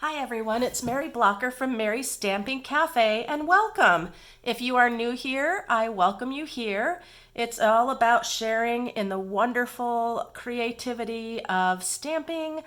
Hi everyone, it's Mary Blocker from Mary's Stamping Cafe and welcome. If you are new here, I welcome you here. It's all about sharing in the wonderful creativity of stamping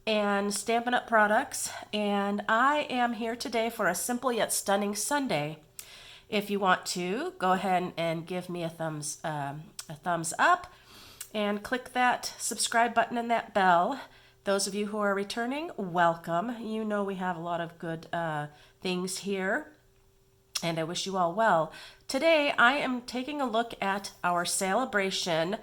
and Stampin' Up! Products, and I am here today for a simple yet stunning Sunday. If you want to, go ahead and give me a thumbs up and click that subscribe button and that bell. Those of you who are returning, welcome. You know we have a lot of good things here, and I wish you all well. Today I am taking a look at our Sale-A-Bration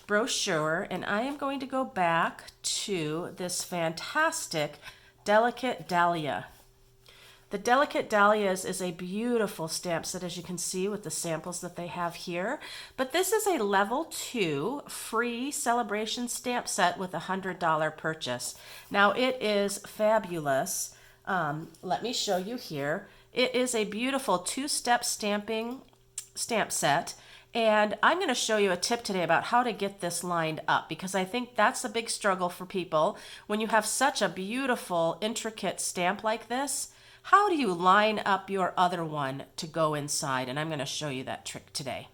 brochure, and I am going to go back to this fantastic Delicate Dahlia. The Delicate Dahlias is a beautiful stamp set, as you can see with the samples that they have here. But this is a level 2 free Sale-A-Bration stamp set with a $100 purchase. Now it is fabulous. Let me show you here. It is a beautiful 2-step stamping stamp set. And I'm going to show you a tip today about how to get this lined up, because I think that's a big struggle for people. When you have such a beautiful, intricate stamp like this, how do you line up your other one to go inside? And I'm going to show you that trick today.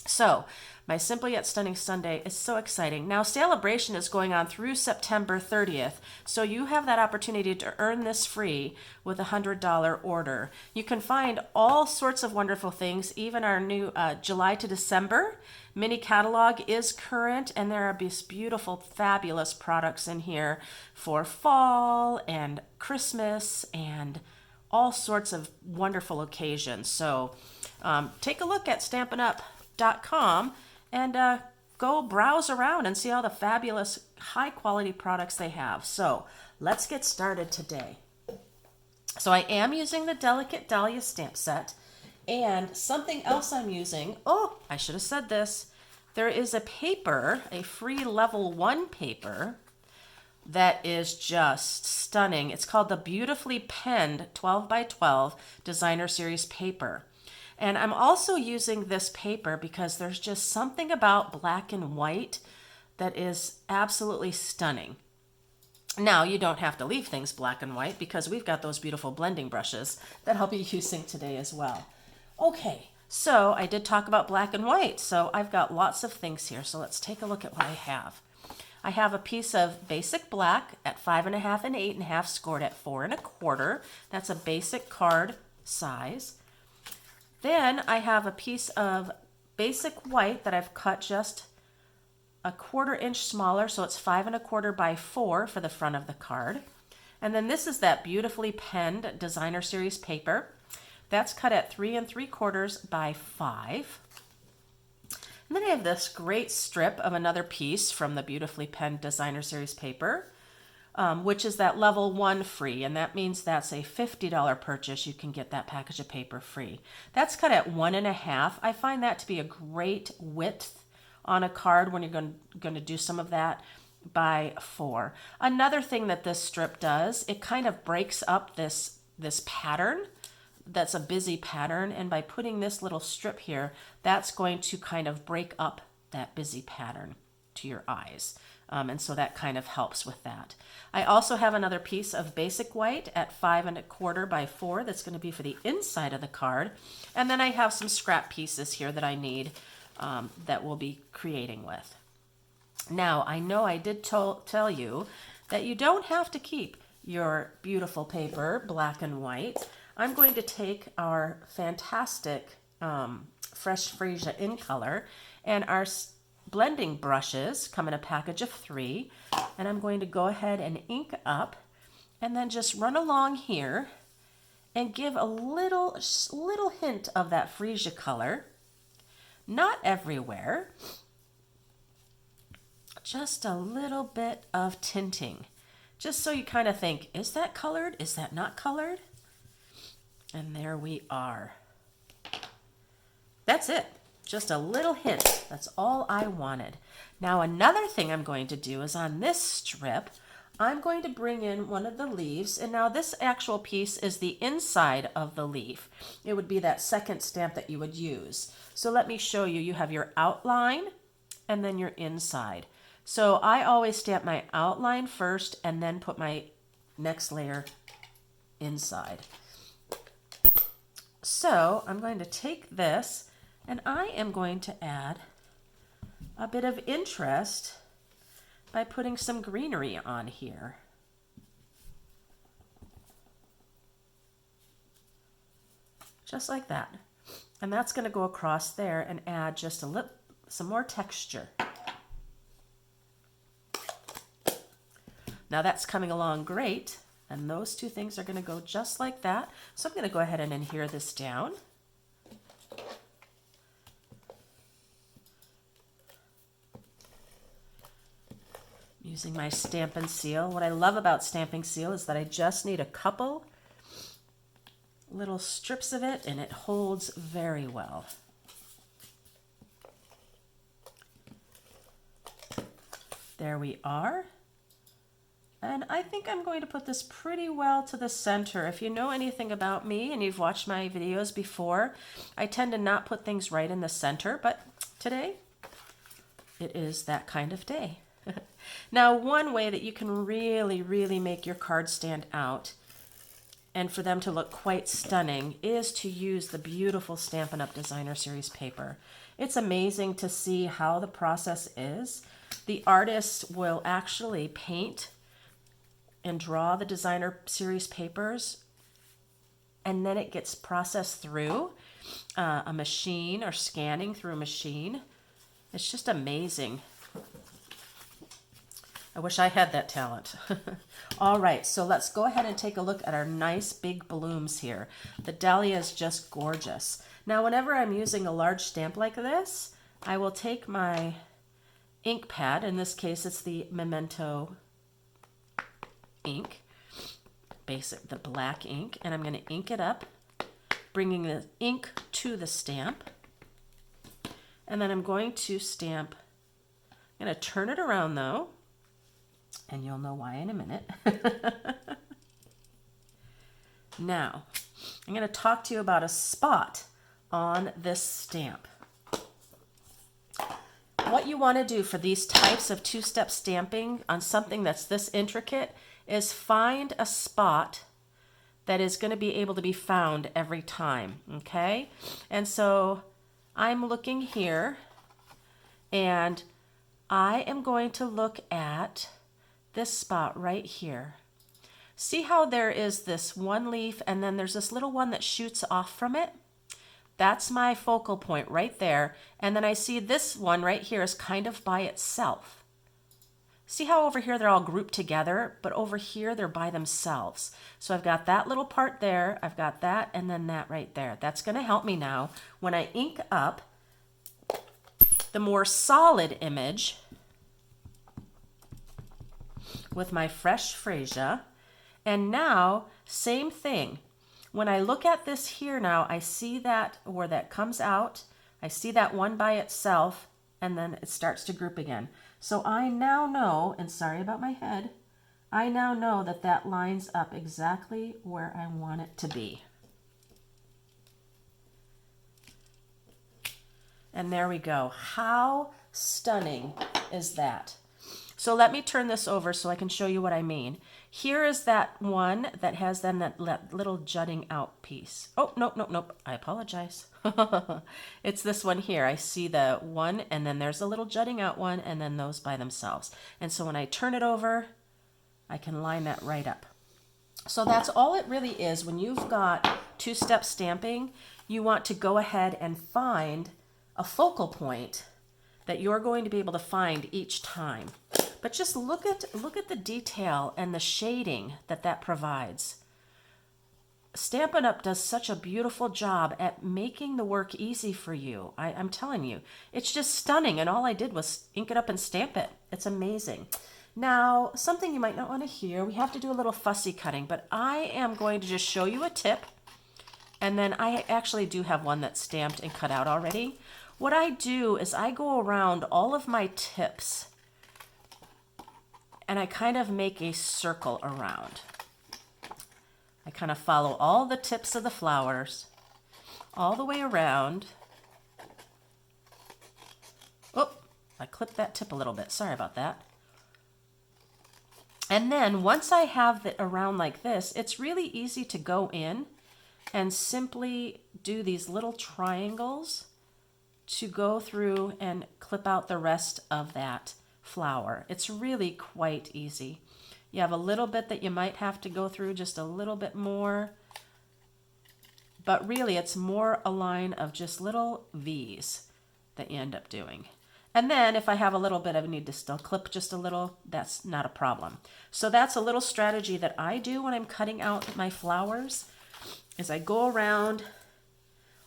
So, my Simple Yet Stunning Sunday is so exciting. Now, Sale-A-Bration is going on through September 30th, so you have that opportunity to earn this free with a $100 order. You can find all sorts of wonderful things, even our new July to December mini catalog is current, and there are these beautiful, fabulous products in here for fall and Christmas and all sorts of wonderful occasions. So take a look at stampinup.com and go browse around and see all the fabulous high quality products they have. So let's get started today. So I am using the Delicate Dahlias Stamp Set, and something else I'm using, oh, I should have said this. There is a paper, a free level 1 paper that is just stunning. It's called the Beautifully Penned 12 by 12 Designer Series paper. And I'm also using this paper because there's just something about black and white that is absolutely stunning. Now, you don't have to leave things black and white because we've got those beautiful blending brushes that I'll be using today as well. Okay, so I did talk about black and white, so I've got lots of things here. So let's take a look at what I have. I have a piece of basic black at 5.5 and 8.5 scored at 4.25. That's a basic card size. Then I have a piece of basic white that I've cut just a 1/4 inch smaller, so it's 5.25 by 4 for the front of the card. And then this is that beautifully penned Designer Series paper. That's cut at 3.75 by 5. And then I have this great strip of another piece from the beautifully penned Designer Series paper, which is that level 1 free, and that means that's a $50 purchase. You can get that package of paper free. That's cut at 1.5. I find that to be a great width on a card when you're going to do some of that by 4. Another thing that this strip does, it kind of breaks up this pattern. That's a busy pattern, and by putting this little strip here, that's going to kind of break up that busy pattern to your eyes. And so that kind of helps with that. I also have another piece of basic white at 5.25 by 4 that's going to be for the inside of the card. And then I have some scrap pieces here that I need that we'll be creating with. Now, I know I did tell you that you don't have to keep your beautiful paper black and white. I'm going to take our fantastic Fresh Freesia in color and our blending brushes, come in a package of 3, and I'm going to go ahead and ink up and then just run along here and give a little hint of that Freesia color. Not everywhere, just a little bit of tinting, just so you kind of think, is that colored? Is that not colored? And there we are. That's it. Just a little hint. That's all I wanted. Now another thing I'm going to do is on this strip, I'm going to bring in one of the leaves. And now this actual piece is the inside of the leaf. It would be that second stamp that you would use. So let me show you. You have your outline and then your inside. So I always stamp my outline first and then put my next layer inside. So I'm going to take this and I am going to add a bit of interest by putting some greenery on here. Just like that. And that's going to go across there and add just some more texture. Now that's coming along great, and those two things are going to go just like that. So I'm going to go ahead and adhere this down. Using my Stamp and Seal. What I love about Stamping Seal is that I just need a couple little strips of it and it holds very well. There we are. And I think I'm going to put this pretty well to the center. If you know anything about me and you've watched my videos before, I tend to not put things right in the center, but today it is that kind of day. Now, one way that you can really make your cards stand out and for them to look quite stunning is to use the beautiful Stampin' Up! Designer Series paper. It's amazing to see how the process is. The artists will actually paint and draw the Designer Series papers, and then it gets processed through a machine or scanning through a machine. It's just amazing. I wish I had that talent. All right, so let's go ahead and take a look at our nice big blooms here. The dahlia is just gorgeous. Now, whenever I'm using a large stamp like this, I will take my ink pad. In this case, it's the Memento ink, the black ink, and I'm going to ink it up, bringing the ink to the stamp. And then I'm going to stamp. I'm going to turn it around though, and you'll know why in a minute. Now, I'm going to talk to you about a spot on this stamp. What you want to do for these types of two-step stamping on something that's this intricate is find a spot that is going to be able to be found every time, okay? And so I'm looking here, and I am going to look at this spot right here. See how there is this one leaf and then there's this little one that shoots off from it? That's my focal point right there. And then I see this one right here is kind of by itself. See how over here they're all grouped together, but over here they're by themselves. So I've got that little part there, I've got that, and then that right there. That's going to help me now when I ink up the more solid image with my fresh freesia. And now, same thing. When I look at this here now, I see that where that comes out, I see that one by itself, and then it starts to group again. So I now know, and sorry about my head, I now know that that lines up exactly where I want it to be. And there we go. How stunning is that? So let me turn this over so I can show you what I mean. Here is that one that has then that little jutting out piece. Oh, nope. I apologize. It's this one here. I see the one, and then there's a little jutting out one, and then those by themselves. And so when I turn it over, I can line that right up. So that's all it really is. When you've got two-step stamping, you want to go ahead and find a focal point that you're going to be able to find each time. But just look at the detail and the shading that provides. Stampin' Up! Does such a beautiful job at making the work easy for you. I'm telling you, it's just stunning, and all I did was ink it up and stamp it. It's amazing. Now, something you might not want to hear, we have to do a little fussy cutting, but I am going to just show you a tip, and then I actually do have one that's stamped and cut out already. What I do is I go around all of my tips and I kind of make a circle around. I kind of follow all the tips of the flowers all the way around. Oh, I clipped that tip a little bit. Sorry about that. And then once I have it around like this, it's really easy to go in and simply do these little triangles to go through and clip out the rest of that flower. It's really quite easy. You have a little bit that you might have to go through, just a little bit more, but really it's more a line of just little V's that you end up doing. And then if I have a little bit of need to still clip just a little, that's not a problem. So that's a little strategy that I do when I'm cutting out my flowers, is I go around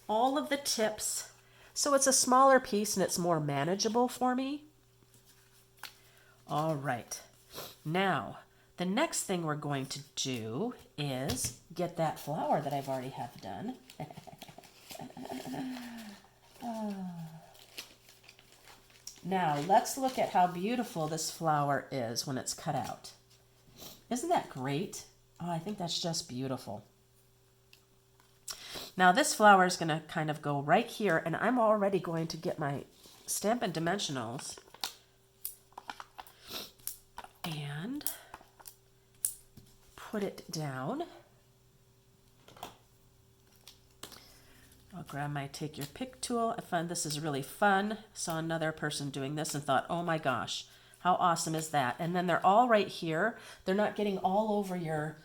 all of the tips. So it's a smaller piece and it's more manageable for me. All right. Now, the next thing we're going to do is get that flower that I've already have done. Now, let's look at how beautiful this flower is when it's cut out. Isn't that great? Oh, I think that's just beautiful. Now, this flower is going to kind of go right here, and I'm already going to get my Stampin' Dimensionals and put it down. I'll grab my Take Your Pick tool. I find this is really fun. Saw another person doing this and thought, oh my gosh, how awesome is that? And then they're all right here. They're not getting all over your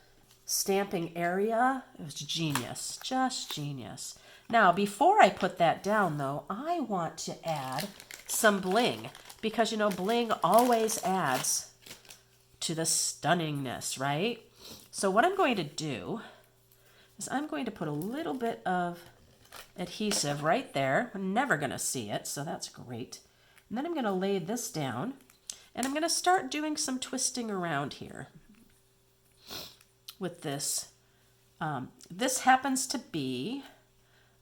stamping area. It was genius, just genius. Now, before I put that down though, I want to add some bling, because you know, bling always adds to the stunningness, right? So what I'm going to do is I'm going to put a little bit of adhesive right there. We're never going to see it, so that's great. And then I'm going to lay this down, and I'm going to start doing some twisting around here with this. This happens to be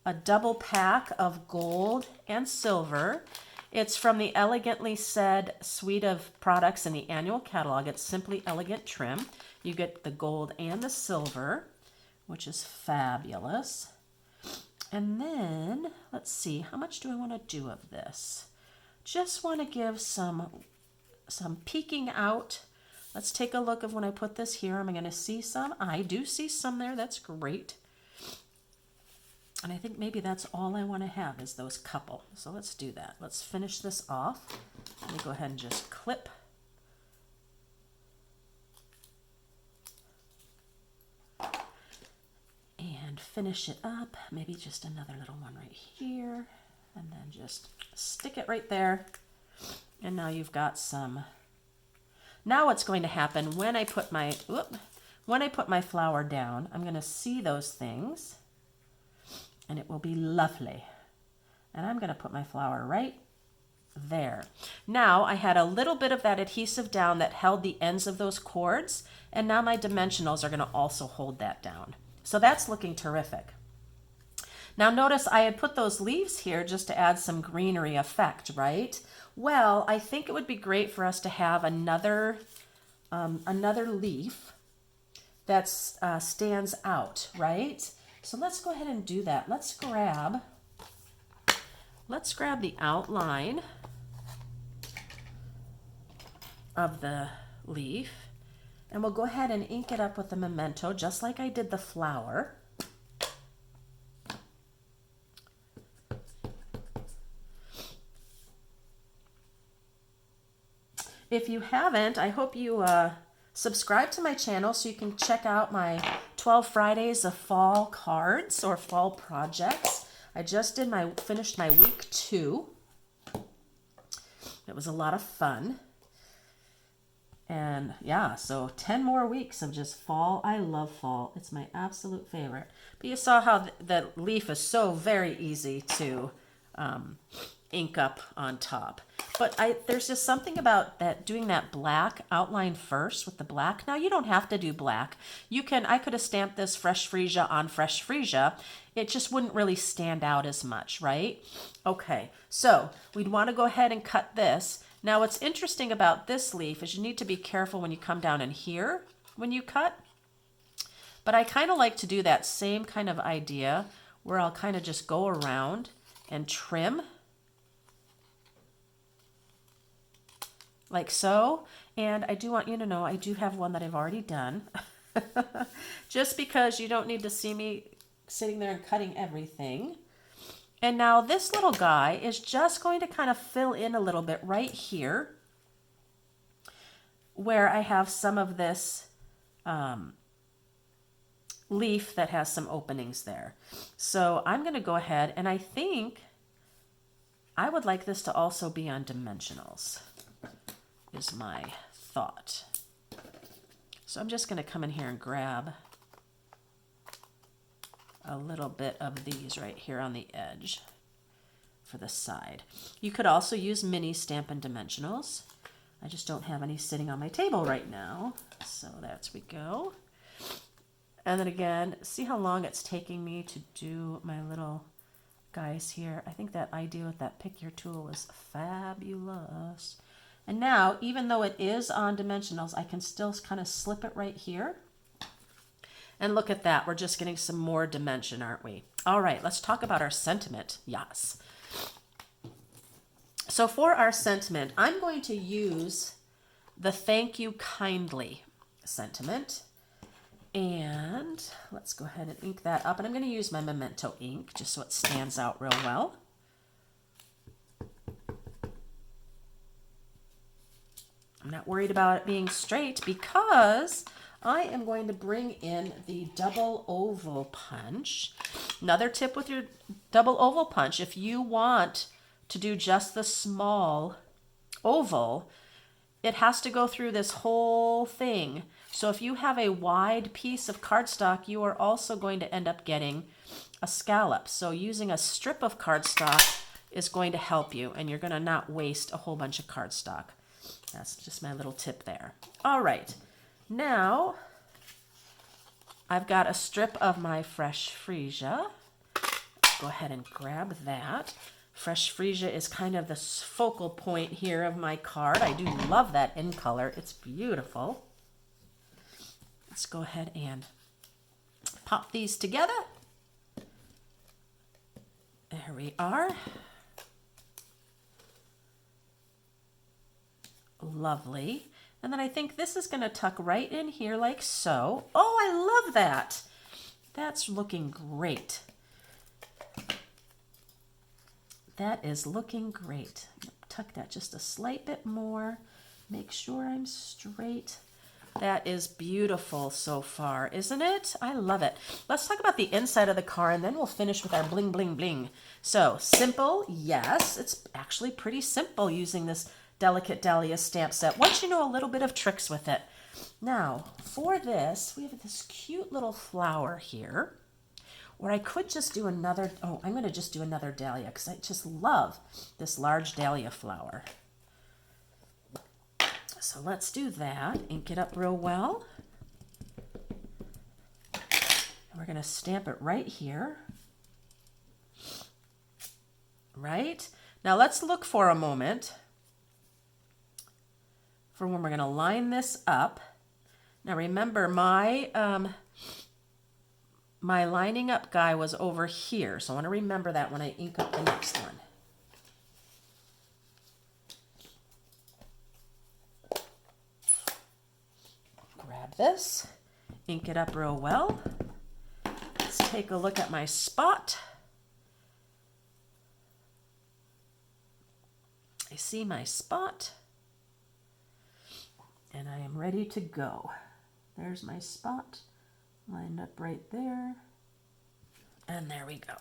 a double pack of gold and silver. It's from the Elegantly Said suite of products in the annual catalog. It's Simply Elegant Trim. You get the gold and the silver, which is fabulous. And then, let's see, how much do I want to do of this? Just want to give some peeking out. Let's take a look of when I put this here. Am I going to see some? I do see some there. That's great. And I think maybe that's all I want to have is those couple. So let's do that. Let's finish this off. Let me go ahead and just clip. And finish it up. Maybe just another little one right here. And then just stick it right there. And now you've got some. Now what's going to happen when I put my flower down, I'm going to see those things. And it will be lovely. And I'm going to put my flower right there. Now I had a little bit of that adhesive down that held the ends of those cords, and now my dimensionals are going to also hold that down. So that's looking terrific. Now notice I had put those leaves here just to add some greenery effect, right? Well, I think it would be great for us to have another leaf that stands out, right? So let's go ahead and do that. Let's grab the outline of the leaf, and we'll go ahead and ink it up with the memento, just like I did the flower. If you haven't, I hope you subscribe to my channel so you can check out my 12 Fridays of fall cards or fall projects. I just finished my week 2. It was a lot of fun. And yeah, so 10 more weeks of just fall. I love fall. It's my absolute favorite. But you saw how the leaf is so very easy to ink up on top. But there's just something about that, doing that black outline first with the black. Now you don't have to do black. I could have stamped this Fresh Freesia on Fresh Freesia. It just wouldn't really stand out as much, right? Okay, so we'd want to go ahead and cut this. Now what's interesting about this leaf is you need to be careful when you come down in here when you cut. But I kind of like to do that same kind of idea where I'll kind of just go around and trim like so. And I do want you to know I do have one that I've already done. Just because you don't need to see me sitting there and cutting everything. And now this little guy is just going to kind of fill in a little bit right here where I have some of this leaf that has some openings there. So I'm going to go ahead, and I think I would like this to also be on dimensionals, is my thought. So I'm just going to come in here and grab a little bit of these right here on the edge for the side. You could also use mini Stampin' Dimensionals. I just don't have any sitting on my table right now. So there we go. And then again, see how long it's taking me to do my little guys here. I think that idea with that pick your tool is fabulous. And now, even though it is on dimensionals, I can still kind of slip it right here. And look at that, we're just getting some more dimension, aren't we? All right, let's talk about our sentiment. Yes. So for our sentiment, I'm going to use the Thank You Kindly sentiment. And let's go ahead and ink that up. And I'm going to use my Memento ink just so it stands out real well. I'm not worried about it being straight because I am going to bring in the double oval punch. Another tip with your double oval punch, if you want to do just the small oval, it has to go through this whole thing. So if you have a wide piece of cardstock, you are also going to end up getting a scallop. So using a strip of cardstock is going to help you, and you're going to not waste a whole bunch of cardstock. That's just my little tip there. All right, now I've got a strip of my fresh freesia. Go ahead and grab that. Fresh freesia is kind of the focal point here of my card. I do love that in color. It's beautiful. Let's go ahead and pop these together. There we are. Lovely. And then I think this is going to tuck right in here like so. Oh, I love that. That's looking great. That is looking great. Tuck that just a slight bit more. Make sure I'm straight. That is beautiful so far, isn't it? I love it. Let's talk about the inside of the card, and then we'll finish with our bling, bling, bling. So simple, yes. It's actually pretty simple using this Delicate Dahlias Stamp Set once you know a little bit of tricks with it. Now, for this, we have this cute little flower here. Or I could just do another, I'm going to just do another dahlia because I just love this large dahlia flower. So let's do that. Ink it up real well. And we're going to stamp it right here. Right? Now let's look for a moment for when we're going to line this up. Now remember, my lining up guy was over here, so I want to remember that when I ink up the next one. Grab this, ink it up real well. Let's take a look at my spot. I see my spot, and I am ready to go. There's my spot. Lined up right there. And there we go.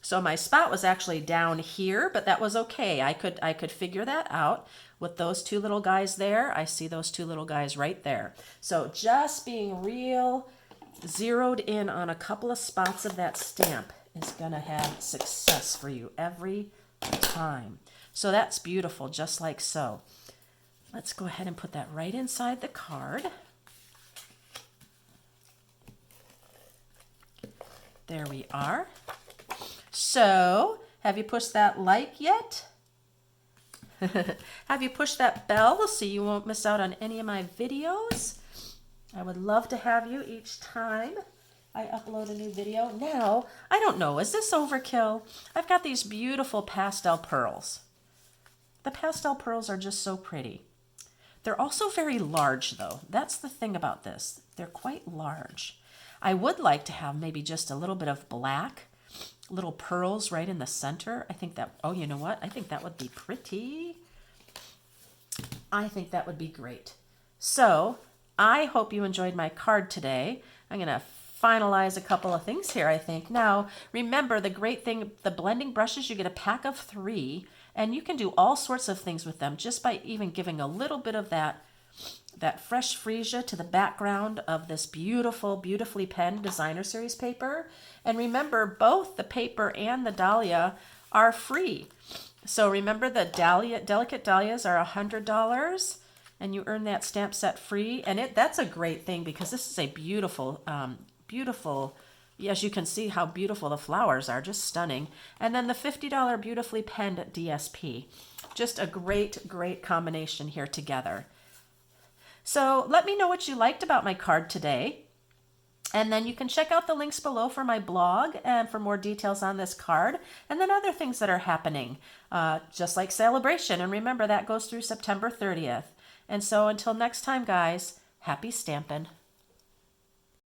So my spot was actually down here, but that was okay. I could figure that out with those two little guys there. I see those two little guys right there. So just being real zeroed in on a couple of spots of that stamp is gonna have success for you every time. So that's beautiful, just like so. Let's go ahead and put that right inside the card. There we are. So, have you pushed that like yet? Have you pushed that bell so you won't miss out on any of my videos? I would love to have you each time I upload a new video. Now, I don't know, is this overkill? I've got these beautiful pastel pearls. The pastel pearls are just so pretty. They're also very large though. That's the thing about this. They're quite large. I would like to have maybe just a little bit of black, little pearls right in the center. I think that, oh, you know what? I think that would be pretty. I think that would be great. So I hope you enjoyed my card today. I'm going to finalize a couple of things here, I think. Now, remember the great thing, the blending brushes, you get a pack of 3, and you can do all sorts of things with them just by even giving a little bit of that fresh freesia to the background of this beautiful, beautifully penned designer series paper. And remember, both the paper and the dahlia are free. So remember, the Delicate Dahlias are $100, and you earn that stamp set free. And that's a great thing because this is a beautiful, beautiful, as you can see how beautiful the flowers are, just stunning. And then the $50 beautifully penned DSP. Just a great, great combination here together. So let me know what you liked about my card today. And then you can check out the links below for my blog and for more details on this card. And then other things that are happening, just like Sale-A-Bration. And remember, that goes through September 30th. And so until next time, guys, happy stampin'.